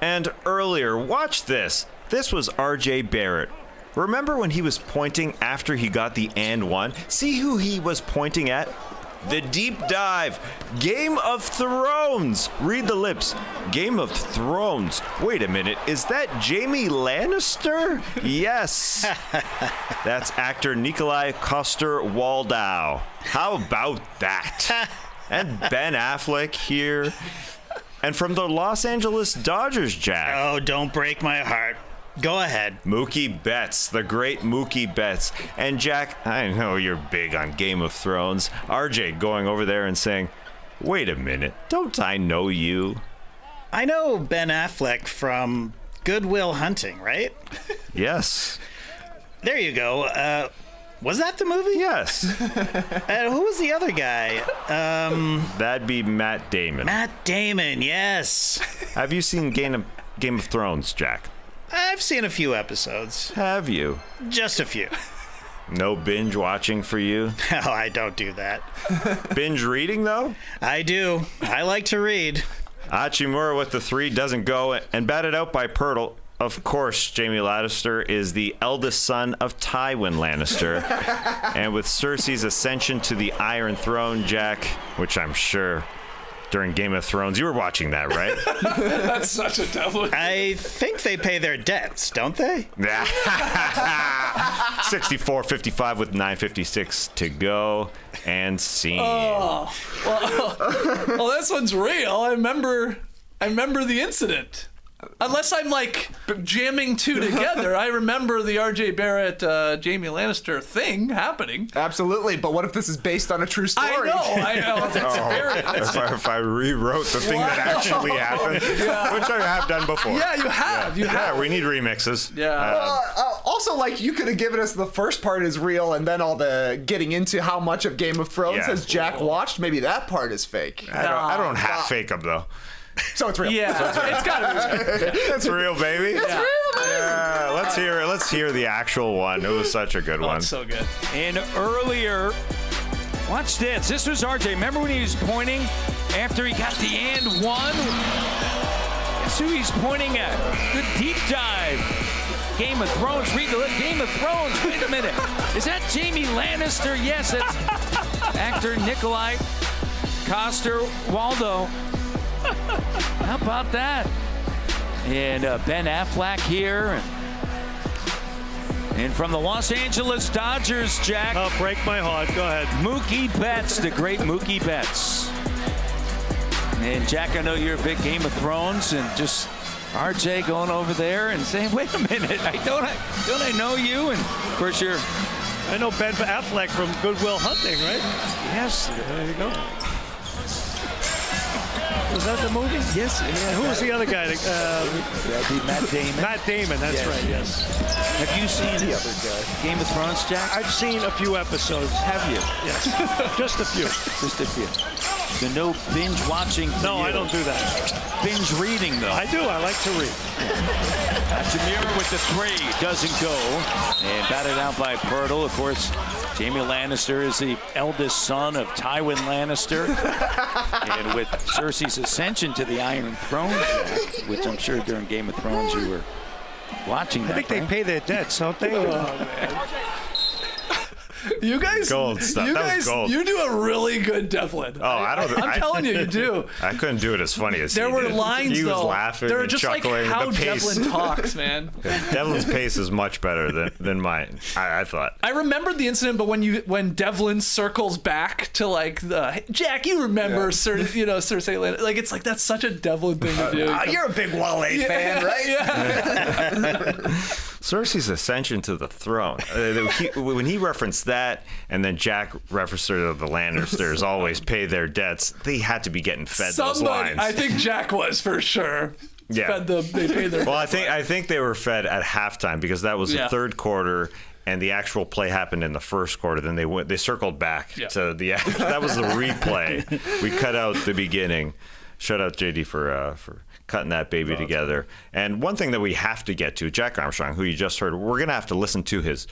And earlier, watch this. This was R.J. Barrett. Remember when he was pointing after he got the and one? See who he was pointing at? The deep dive. Game of Thrones. Read the lips. Game of Thrones. Wait a minute. Is that Jaime Lannister? Yes. That's actor Nikolai Coster-Waldau. How about that? And Ben Affleck here. And from the Los Angeles Dodgers, Jack. Oh, don't break my heart. Go ahead. Mookie Betts, the great Mookie Betts. And Jack, I know you're big on Game of Thrones. RJ going over there and saying, wait a minute, don't I know you? I know Ben Affleck from Good Will Hunting, right? Yes. There you go. Was that the movie? Yes. Who was the other guy? That'd be Matt Damon. Matt Damon, yes. Have you seen Game of Thrones, Jack? I've seen a few episodes. Have you? Just a few. No binge watching for you? Oh, I don't do that. Binge reading, though? I do. I like to read. Hachimura with the 3 doesn't go, and batted out by Pirtle. Of course, Jaime Lannister is the eldest son of Tywin Lannister. And with Cersei's ascension to the Iron Throne, Jack, which I'm sure during Game of Thrones, you were watching that, right? That's such a Devlin. I think they pay their debts, don't they? 64-55 with 9:56 to go, and scene. Oh, well, this one's real. I remember the incident. Unless I'm like jamming two together, I remember the R.J. Barrett, Jaime Lannister thing happening. Absolutely, but what if this is based on a true story? I know. If I rewrote the thing that actually happened, which I have done before. Yeah, you have. Yeah, we need remixes. Yeah. Also, like, you could have given us the first part is real, and then all the getting into how much of Game of Thrones has Jack watched. Maybe that part is fake. I don't half fake them though. So it's real. Yeah, it's gotta be real. It's real, baby. It's real, baby. Yeah, let's hear it. Let's hear the actual one. It was such a good one. It's so good. And earlier, watch this. This was RJ. Remember when he was pointing after he got the and one? That's who he's pointing at. The deep dive. Game of Thrones. Read the Game of Thrones. Wait a minute. Is that Jaime Lannister? Yes, it's actor Nikolai Coster-Waldau. How about that? And Ben Affleck here. And from the Los Angeles Dodgers, Jack. Oh, break my heart. Go ahead. Mookie Betts, the great Mookie Betts. And Jack, I know you're a big Game of Thrones, and just RJ going over there and saying, wait a minute, don't I know you? And of course I know Ben Affleck from Good Will Hunting, right? Yes. There you go. Was that the movie? Yes. Yeah, who was the other guy? That'd be Matt Damon. Matt Damon, that's right, yes. Have you seen Game of Thrones, Jack? I've seen a few episodes. Have you? Yes. Just a few. Just a few. So no binge watching for No, you. I don't do that. Binge reading, though. I do. I like to read. Jamira with the 3 doesn't go. And batted out by Pirtle. Of course, Jaime Lannister is the eldest son of Tywin Lannister. And with Cersei's ascension to the Iron Throne, which I'm sure during Game of Thrones you were watching that. I think they pay their debts, don't they? Oh, man. You guys, gold stuff. That was gold. You do a really good Devlin. I'm telling you, you do. I couldn't do it as funny as there he were did. lines. He was though. laughing. They're and just chuckling. like how the pace. Devlin talks, man. Devlin's pace is much better than mine. I thought. I remembered the incident, but when Devlin circles back to like the Jack, you remember Cersei Lannister, like it's like that's such a Devlin thing to do. You're a big Wale fan, right? Yeah. Cersei's ascension to the throne. When he referenced that, and then Jack referenced the Lannisters always pay their debts, they had to be getting fed those lines. I think Jack was for sure. Yeah. They paid their. Well, I think they were fed at halftime because that was the third quarter. And the actual play happened in the first quarter. Then they circled back to that was the replay. We cut out the beginning. Shout out JD for cutting that baby together. And one thing that we have to get to, Jack Armstrong, who you just heard, we're gonna have to listen to his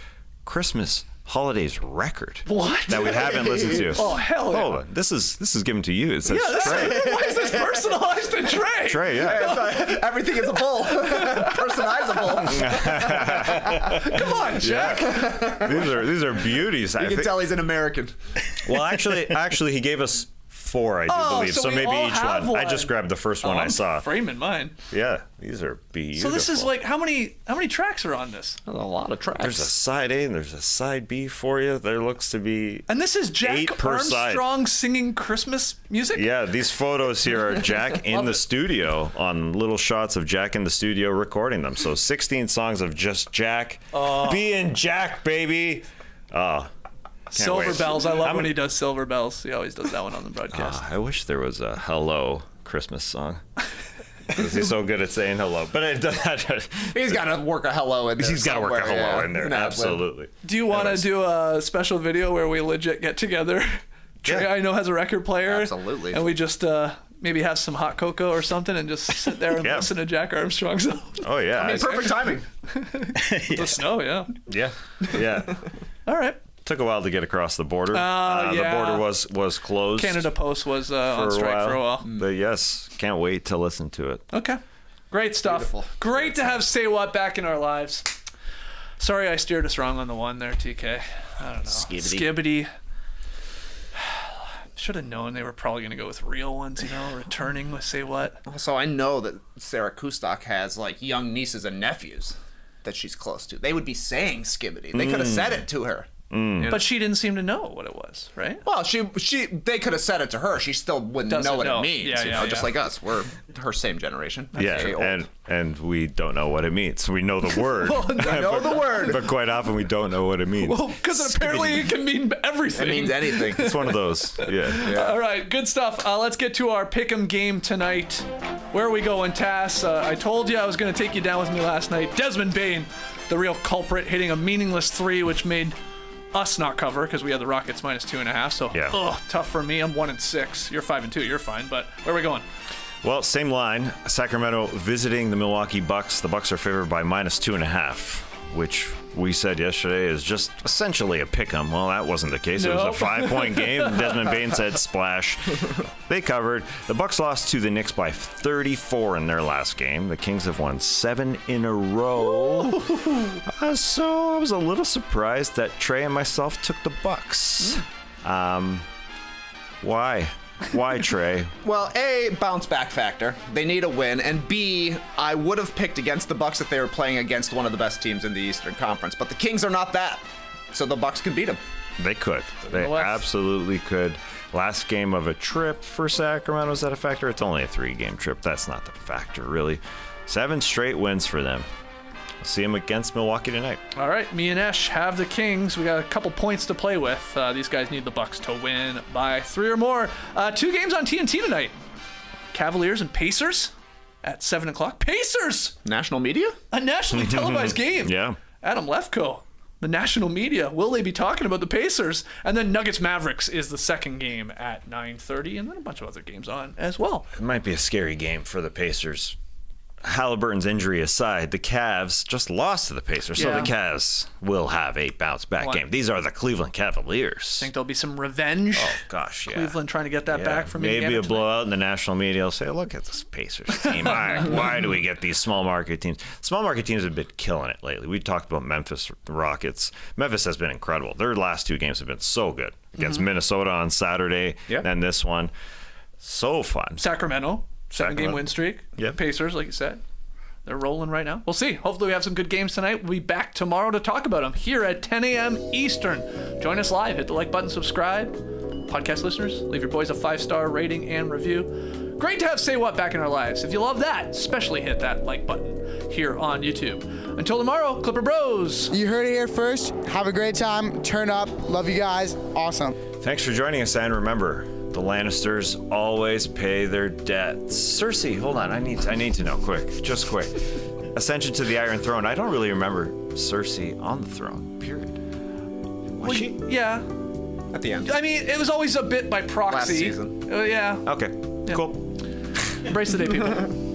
Christmas holidays record. What? That we haven't listened to. Oh hell yeah! Oh, this is given to you. It says Trey. Why is this personalized to Trey? Trey, yeah. Everything is a bull. Personalizable. Come on, Jack. Yeah. These are beauties. You can tell he's an American. Well, actually, he gave us 4, I do believe. So maybe each one. I just grabbed the first one I saw. Framing mine. Yeah, these are beautiful. So this is like how many tracks are on this? There's a lot of tracks. There's a side A and there's a side B for you. There looks to be. And this is Jack Armstrong singing Christmas music? Yeah, these photos here are Jack in the studio on little shots of Jack in the studio recording them. So 16 songs of just Jack being Jack, baby. Silver Bells. I love when he does Silver Bells. He always does that one on the broadcast. I wish there was a Hello Christmas song. because he's so good at saying hello. But he's got to work a hello in there. He's got to work a hello in there. Absolutely. Do you want to do a special video where we legit get together? Trey, I know, has a record player. Absolutely. And we just maybe have some hot cocoa or something and just sit there and listen to Jack Armstrong. Oh, yeah. I mean, perfect timing. The snow, yeah. Yeah. All right. Took a while to get across the border. The border was closed. Canada Post was on strike for a while. But yes, can't wait to listen to it. Okay. Great stuff. Beautiful. Great to have Say What back in our lives. Sorry I steered us wrong on the one there, TK. I don't know. Skibbity. Should have known they were probably going to go with real ones, returning with Say What. Also, I know that Sarah Kustok has, like, young nieces and nephews that she's close to. They would be saying Skibbity. They could have said it to her. But she didn't seem to know what it was, right? Well, they could have said it to her. She still wouldn't know what it means. Just like us. We're her same generation. And we don't know what it means. We know the word. I know the word. But quite often we don't know what it means. Well, because apparently it can mean everything. It means anything. It's one of those. Yeah. All right, good stuff. Let's get to our pick'em game tonight. Where are we going, Tass? I told you I was going to take you down with me last night. Desmond Bane, the real culprit, hitting a meaningless 3, which made us not cover because we had the Rockets minus 2.5. So, tough for me. I'm 1-6. You're 5-2. You're fine. But where are we going? Well, same line. Sacramento visiting the Milwaukee Bucks. The Bucks are favored by minus 2.5, which we said yesterday is just essentially a pick'em. Well, that wasn't the case. It was a 5-point game. Desmond Bane said splash. They covered. The Bucks lost to the Knicks by 34 in their last game. The Kings have won 7 in a row. So I was a little surprised that Trey and myself took the Bucks. Why? Why, Trey? Well, A, bounce back factor. They need a win. And B, I would have picked against the Bucks if they were playing against one of the best teams in the Eastern Conference. But the Kings are not that. So the Bucks can beat them. They could. They absolutely could. Last game of a trip for Sacramento, is that a factor? It's only a 3-game trip. That's not the factor, really. 7 straight wins for them. We'll see them against Milwaukee tonight. All right, me and Esh have the Kings. We got a couple points to play with. These guys need the Bucks to win by 3 or more. 2 games on TNT tonight. Cavaliers and Pacers at 7 o'clock. Pacers! National media? A nationally televised game. Yeah. Adam Lefkoe, the national media. Will they be talking about the Pacers? And then Nuggets Mavericks is the second game at 9:30, and then a bunch of other games on as well. It might be a scary game for the Pacers. Halliburton's injury aside, the Cavs just lost to the Pacers, so the Cavs will have a bounce-back game. These are the Cleveland Cavaliers. Think there'll be some revenge? Oh, gosh, yeah. Cleveland trying to get that back from Maybe a blowout in the national media will say, look at this Pacers team. Why do we get these small-market teams? Small-market teams have been killing it lately. We talked about Memphis Rockets. Memphis has been incredible. Their last 2 games have been so good. Against Minnesota on Saturday, and this one. So fun. Sacramento. 7-game win streak. Yep. Pacers, like you said, they're rolling right now. We'll see. Hopefully we have some good games tonight. We'll be back tomorrow to talk about them here at 10 a.m. Eastern. Join us live. Hit the like button, subscribe. Podcast listeners, leave your boys a 5-star rating and review. Great to have Say What back in our lives. If you love that, especially hit that like button here on YouTube. Until tomorrow, Clipper Bros. You heard it here first. Have a great time. Turn up. Love you guys. Awesome. Thanks for joining us, and remember, the Lannisters always pay their debts. Cersei, hold on. I need to know. Quick. Ascension to the Iron Throne. I don't really remember Cersei on the throne, period. Was she? Yeah. At the end. I mean, it was always a bit by proxy. Last season. Yeah. Okay. Yeah. Cool. Embrace the day, people.